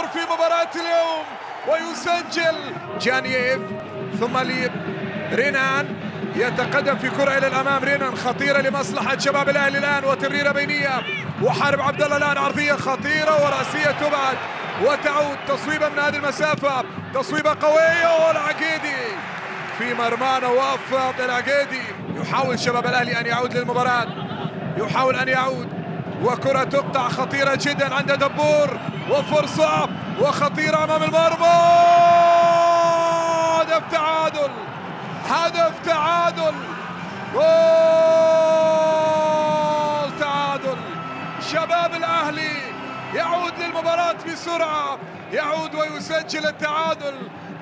دبور في مباراة اليوم ويسجل جانييف، ثم رينان يتقدم في كرة إلى الأمام. رينان خطيرة لمصلحة شباب الأهلي الآن، وتمريرة بينية وحارب عبد الله الآن عرضية خطيرة ورأسية تبعد وتعود. تصويبة من هذه المسافة، تصويبة قوية، والعقيدي في مرمانا وقف العقيدي. يحاول شباب الأهلي أن يعود للمباراة، يحاول أن يعود، وكرة تقطع خطيرة جدا عند دبور، وفرصة وخطيرة أمام المرمى. هدف تعادل، هدف تعادل، جول تعادل. شباب الأهلي يعود للمباراة بسرعة، يعود ويسجل التعادل.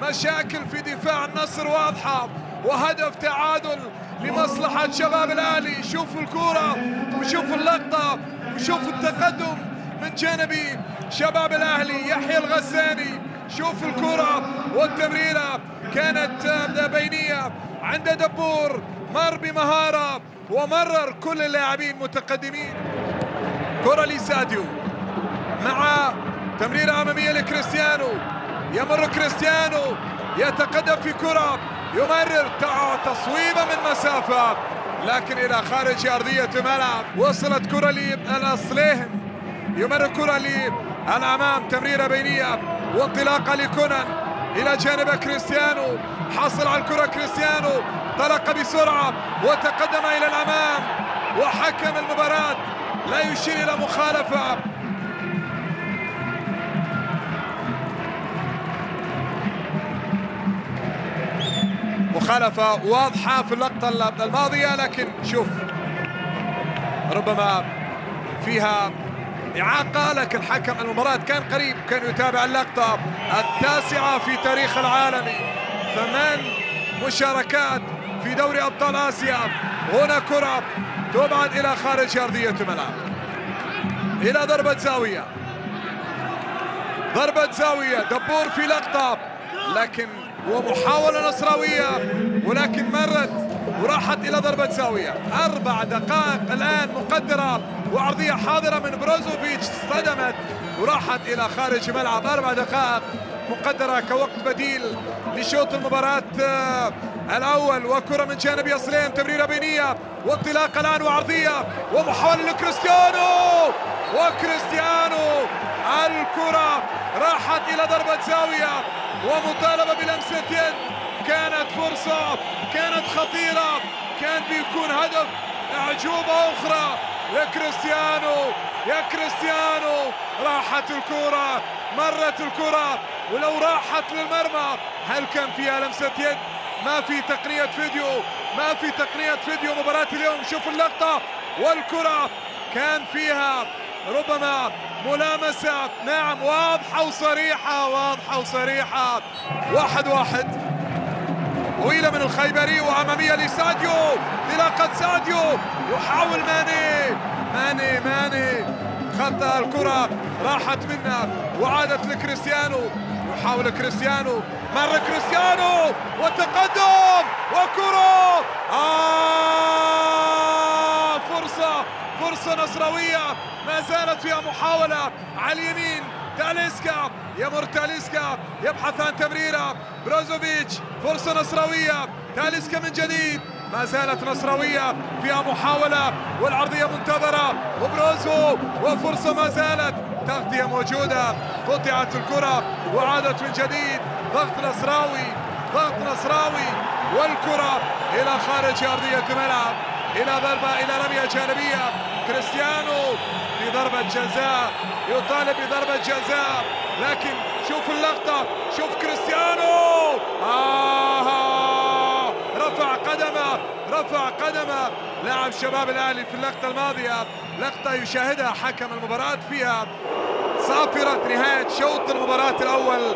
مشاكل في دفاع النصر واضحة، وهدف تعادل لمصلحة شباب الأهلي. شوفوا الكرة وشوفوا اللقطة وشوفوا التقدم من جانب شباب الأهلي. يحيى الغساني، شوفوا الكرة والتمريرة كانت بينية عند دبور، مر بمهارة ومرر كل اللاعبين متقدمين. كرة لساديو مع تمريرة أمامية لكريستيانو، يمر كريستيانو يتقدم في كرة، يمرر تصويبة من مسافة لكن إلى خارج أرضية الملعب. وصلت كرة للأصليهم، يمرر كرة للأمام، تمريرة بينية وانطلاقة لكونان إلى جانب كريستيانو. حصل على الكرة كريستيانو، طلق بسرعة وتقدم إلى الأمام، وحكم المباراة لا يشير إلى مخالفة. مخالفة واضحة في اللقطة الماضية، لكن شوف ربما فيها إعاقة، لكن حكم المباراة كان قريب، كان يتابع اللقطة التاسعة في تاريخ العالمي. 8 مشاركات في دوري أبطال آسيا. هنا كرة تبعد إلى خارج أرضية الملعب إلى ضربة زاوية، ضربة زاوية. دبور في لقطة لكن ومحاولة نصراوية، ولكن مرت وراحت إلى ضربة زاوية. 4 دقائق الآن مقدرة، وعرضية حاضرة من بروزوفيتش صدمت وراحت إلى خارج الملعب. 4 دقائق مقدرة كوقت بديل لشوط المباراة الأول. وكرة من جانب ياسليم، تمريرة بينية وانطلاق الآن وعرضية ومحاولة لكريستيانو، وكريستيانو الكرة راحت إلى ضربة زاوية ومطالبة بلمسة يد. كانت فرصة، كانت خطيرة، كان بيكون هدف. أعجوبة أخرى لكريستيانو، يا كريستيانو راحت الكرة، مرت الكرة، ولو راحت للمرمى هل كان فيها لمسة يد؟ ما في تقنية فيديو، ما في تقنية فيديو مباراة اليوم. شوفوا اللقطة، والكرة كان فيها ربما ملامسة، نعم، واضحة وصريحة، واضحة وصريحة. 1-1. طويلة من الخيبري وأمامية لساديو، انطلاقة ساديو، يحاول ماني خطأ، الكرة راحت منه وعادت لكريستيانو. يحاول كريستيانو، مر كريستيانو وتقدم وكرة فرصة نصراوية، ما زالت فيها محاولة على اليمين. تاليسكا، يمر تاليسكا يبحث عن تمريرة، بروزوفيتش، فرصة نصراوية، تاليسكا من جديد، ما زالت نصراوية فيها محاولة والعرضية منتظرة، وبروزو، وفرصة ما زالت، تغطية موجودة، قطعت الكرة وعادت من جديد. ضغط نصراوي والكرة إلى خارج أرضية الملعب، إلى رمية جانبية. كريستيانو في ضربة جزاء، يطالب بضربة جزاء، لكن شوف اللقطة، شوف كريستيانو رفع قدمه لاعب شباب الأهلي في اللقطة الماضية. لقطة يشاهدها حكم المباراة فيها صافرة نهاية شوط المباراة الأول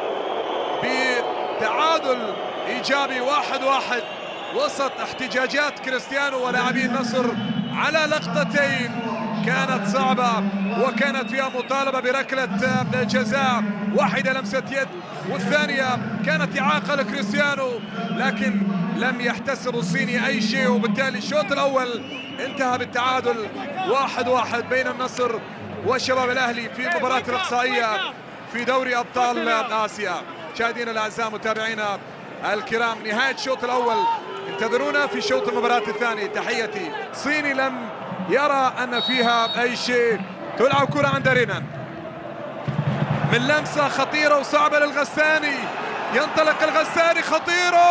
بتعادل إيجابي 1-1 وسط احتجاجات كريستيانو ولاعبي النصر على لقطتين كانت صعبة وكانت فيها مطالبة بركلة جزاء، واحدة لمسة يد والثانية كانت إعاقة لكريستيانو، لكن لم يحتسب الصيني أي شيء، وبالتالي الشوط الأول انتهى بالتعادل 1-1 بين النصر والشباب الأهلي في المباراة الإقصائية. في دوري أبطال آسيا. مشاهدينا الأعزاء متابعينا الكرام، نهاية الشوط الأول، انتظرونا في شوط المباراة الثاني. تحيتي. صيني لم يرى أن فيها أي شيء. تلعب كرة عند رينان من لمسة خطيرة وصعبة للغساني، ينطلق الغساني، خطيرة،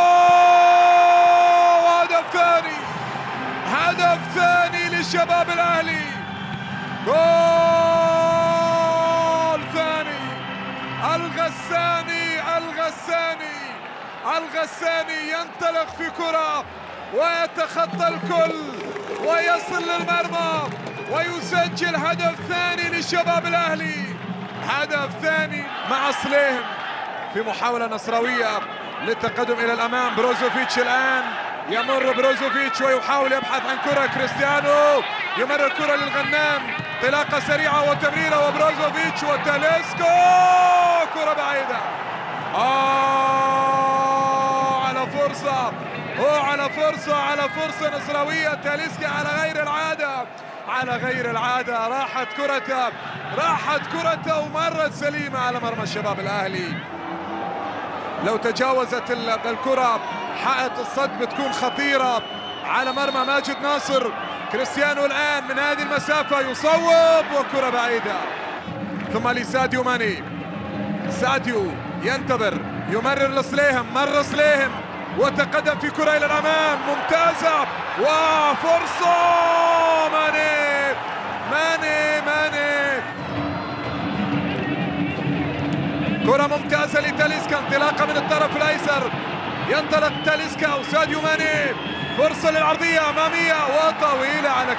وهدف ثاني، هدف ثاني للشباب الأهلي، جول ثاني. الغساني ينطلق في كرة ويتخطى الكل ويصل للمرمى ويسجل هدف ثاني للشباب الأهلي، هدف ثاني مع صليهم في محاولة نصراوية للتقدم إلى الأمام. بروزوفيتش الآن يمر بروزوفيتش ويحاول يبحث عن كرة. كريستيانو يمرر كرة للغنام، انطلاقة سريعة وتمريرة، وبروزوفيتش وتاليسكا، كرة بعيدة. على فرصة نصراوية. تاليسكا على غير العادة، راحت كرته ومرت سليمة على مرمى الشباب الأهلي. لو تجاوزت الكرة حائط الصد بتكون خطيرة على مرمى ماجد ناصر. كريستيانو الآن من هذه المسافة يصوب، وكرة بعيدة. ثم لساديو ماني، ساديو ينتظر، يمرر لصليهم، مر صليهم وتقدم في كرة إلى الأمام ممتازة، وفرصة. ماني كرة ممتازة لتاليسكا، انطلاقة من الطرف الأيسر، ينطلق تاليسكا وساديو ماني، فرصة للعرضية أمامية وطويلة على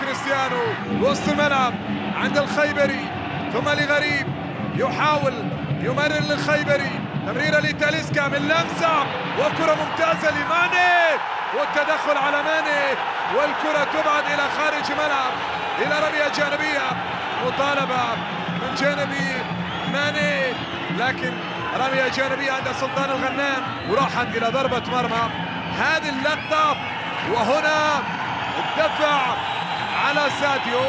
كريستيانو، وسط الملعب عند الخيبري، ثم لغريب يحاول يمرر للخيبري، تمريرة لتاليسكا من لمسة، وكرة ممتازة لماني، والتدخل على ماني، والكرة تبعد إلى خارج ملعب إلى رمية جانبية، مطالبة من جانبي ماني، لكن رمية جانبية عند سلطان الغنام، وراحت إلى ضربة مرمى. هذه اللقطة، وهنا الدفع على ساديو،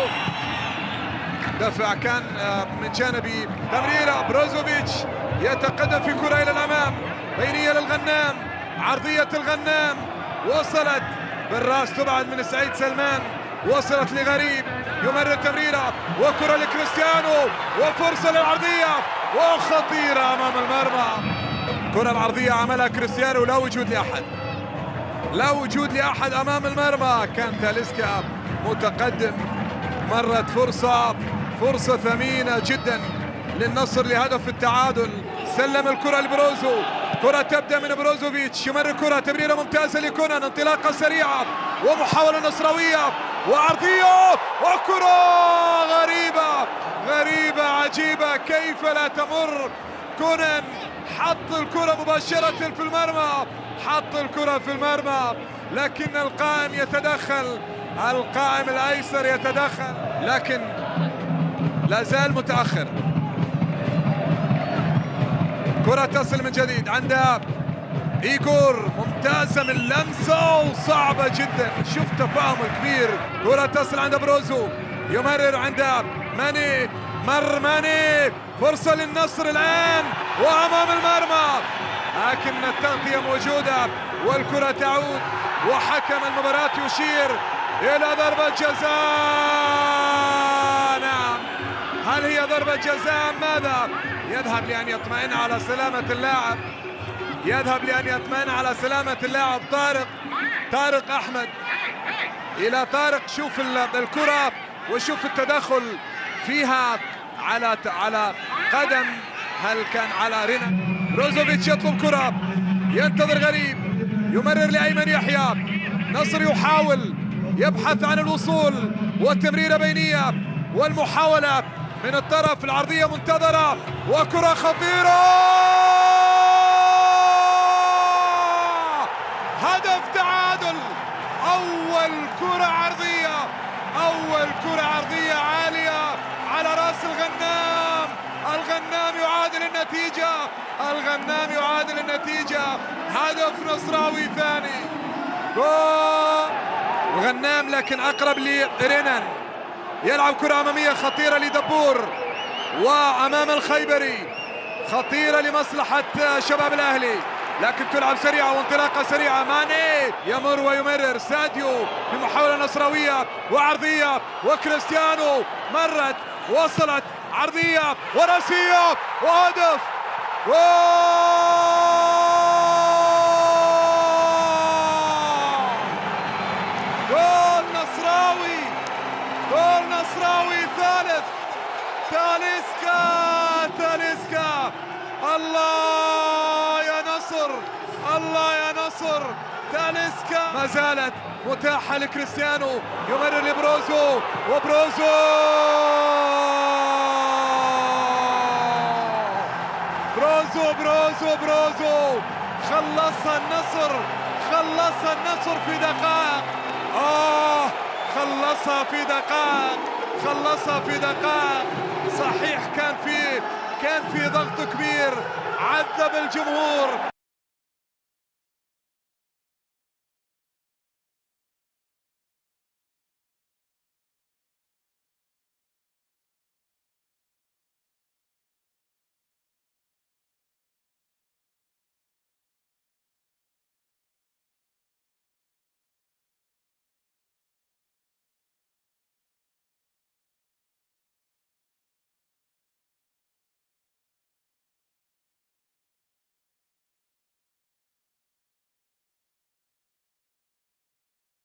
دفع كان من جانبي، تمريرة بروزوفيتش يتقدم في كرة إلى الأمام، بينية للغنام، عرضية الغنام وصلت بالراس، تبعد من سعيد سلمان، وصلت لغريب، يمرر تمريرة وكرة لكريستيانو، وفرصة للعرضية وخطيرة أمام المرمى. كرة العرضية عملها كريستيانو، لا وجود لأحد أمام المرمى. كان تاليسكا متقدم، مرت فرصة ثمينة جدا للنصر لهدف التعادل. سلم الكرة لبروزو، كرة تبدأ من بروزوفيتش، يمرر كرة، تمريرة ممتازة لكونان، انطلاقة سريعة ومحاولة نصراوية وعرضية وكرة غريبة عجيبة، كيف لا تمر. كونان حط الكرة مباشرة في المرمى، لكن القائم يتدخل، القائم الأيسر يتدخل، لكن لا زال متأخر. كرة تصل من جديد عند إيغور، ممتازة من لمسة وصعبة جدا، شوف تفاهم الكبير. كرة تصل عند بروزو، يمرر عند ماني، ماني، فرصة للنصر الآن وأمام المرمى، لكن التغطية موجودة والكرة تعود، وحكم المباراة يشير إلى ضربة جزاء. نعم، هل هي ضربة جزاء؟ ماذا؟ يذهب لأن يطمئن على سلامة اللاعب طارق أحمد. إلى طارق، شوف الكرة وشوف التدخل فيها على قدم، هل كان على رينا؟ بروزوفيتش يطلب كرة، ينتظر غريب، يمرر لأيمن يحيى، نصر يحاول يبحث عن الوصول، والتمريرة بينية، والمحاولة من الطرف، العرضية منتظرة، وكرة خطيرة، هدف تعادل. أول كرة عرضية عالية على رأس الغنام يعادل النتيجة، هدف نصراوي ثاني، جول الغنام، لكن أقرب لرينان، يلعب كرة أمامية خطيرة لدبور، وأمام الخيبري، خطيرة لمصلحة شباب الأهلي، لكن تلعب سريعة وانطلاقة سريعة. ماني يمر ويمرر، ساديو بمحاولة نصراوية وعرضية، وكريستيانو مرت وصلت عرضية وراسية وهدف. جول نصراوي، جول نصراوي ثالث. تاليسكا، الله يا نصر، الله يا نصر. تاليسكا ما زالت متاحة لكريستيانو، يمرر لبروزو، وبروزو بروزو خلصها النصر، خلصها النصر في دقائق. خلصها في دقائق. صحيح كان في ضغط كبير، عذب الجمهور.